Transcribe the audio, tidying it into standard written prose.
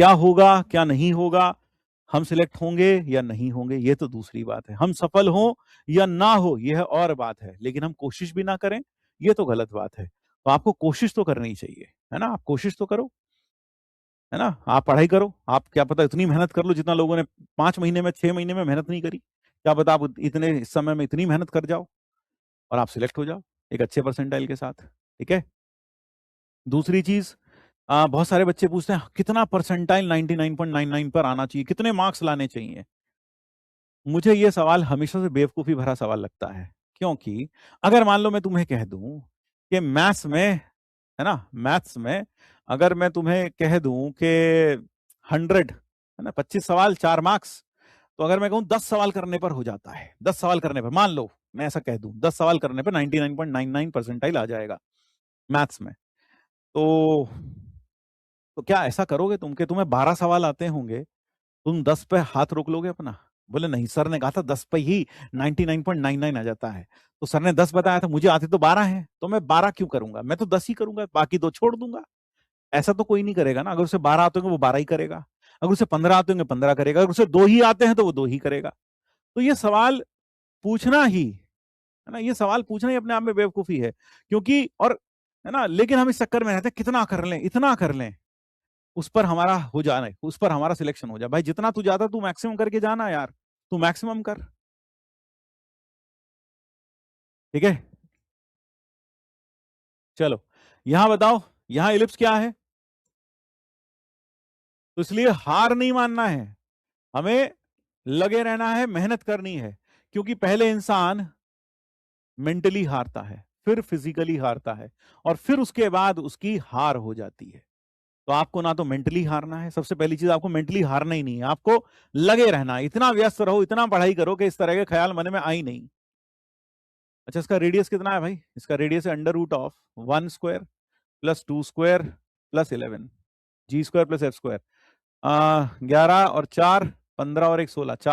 क्या होगा क्या नहीं होगा, हम सिलेक्ट होंगे या नहीं होंगे, ये तो दूसरी बात है। हम सफल हो या ना हो, यह और बात है। लेकिन हम कोशिश भी ना करें, ये तो गलत बात है। तो आपको कोशिश तो करनी चाहिए, है ना। आप कोशिश तो करो, है ना। आप पढ़ाई करो, आप क्या पता इतनी मेहनत कर लो जितना लोगों ने 5 महीने में 6 महीने में मेहनत नहीं करी। क्या पता आप इतने इस समय में इतनी मेहनत कर जाओ और आप सिलेक्ट हो जाओ एक अच्छे परसेंटाइल के साथ। ठीक है। दूसरी चीज, बहुत सारे बच्चे पूछते हैं कितना परसेंटाइल 99.99 पर आना चाहिए, कितने मार्क्स लाने चाहिए। मुझे ये सवाल हमेशा से बेवकूफी भरा सवाल लगता है। क्योंकि अगर मान लो मैं तुम्हें कह दूं कि मैथ्स में, है ना, मैथ्स में अगर मैं तुम्हें कह दूं कि 100, है ना, 25 सवाल 4 मार्क्स, तो अगर मैं कहूं 10 सवाल करने पर हो जाता है, 10 सवाल करने पर, मान लो मैं ऐसा कह दूं 10 सवाल करने पर 99.99 परसेंटाइल आ जाएगा मैथ्स में, तो क्या ऐसा करोगे तुम कि तुम्हें 12 सवाल आते होंगे, तुम 10 पे हाथ रोक लोगे अपना? बोले नहीं, सर ने कहा था 10 पे ही 99.99 आ जाता है, तो सर ने 10 बताया था, मुझे आते तो 12 हैं, तो मैं 12 क्यों करूंगा, मैं तो 10 ही करूंगा, बाकी 2 छोड़ दूंगा। ऐसा तो कोई नहीं करेगा ना। अगर उसे 12 आते होंगे वो 12 ही करेगा, अगर उसे 15 आते होंगे 15 करेगा, अगर उसे 2 ही आते हैं तो वो 2 ही करेगा। तो ये सवाल पूछना ही, है ना, ये सवाल पूछना ही अपने आप में बेवकूफी है। क्योंकि और, है ना, लेकिन हम इस चक्कर में रहते हैं कितना कर लें, इतना कर लें, उस पर हमारा हो जाए, उस पर हमारा सिलेक्शन हो जाए। भाई जितना तू जाता तू मैक्सिमम करके जाना यार, तू मैक्सिमम कर। ठीक है। चलो, यहां बताओ, यहां इलिप्स क्या है। तो इसलिए हार नहीं मानना है, हमें लगे रहना है, मेहनत करनी है। क्योंकि पहले इंसान मेंटली हारता है, फिर फिजिकली हारता है, और फिर उसके बाद उसकी हार हो जाती है। तो आपको ना तो मेंटली हारना है, सबसे पहली चीज आपको मेंटली हारना ही नहीं है, आपको लगे रहना है, इतना व्यस्त रहो, इतना पढ़ाई करो कि इस तरह के ख्याल मन में आई नहीं। अच्छा, इसका रेडियस कितना है भाई? इसका रेडियस है √1² + 2² + 11, G² + F²। 11 और 4 15 और 1 16, 4।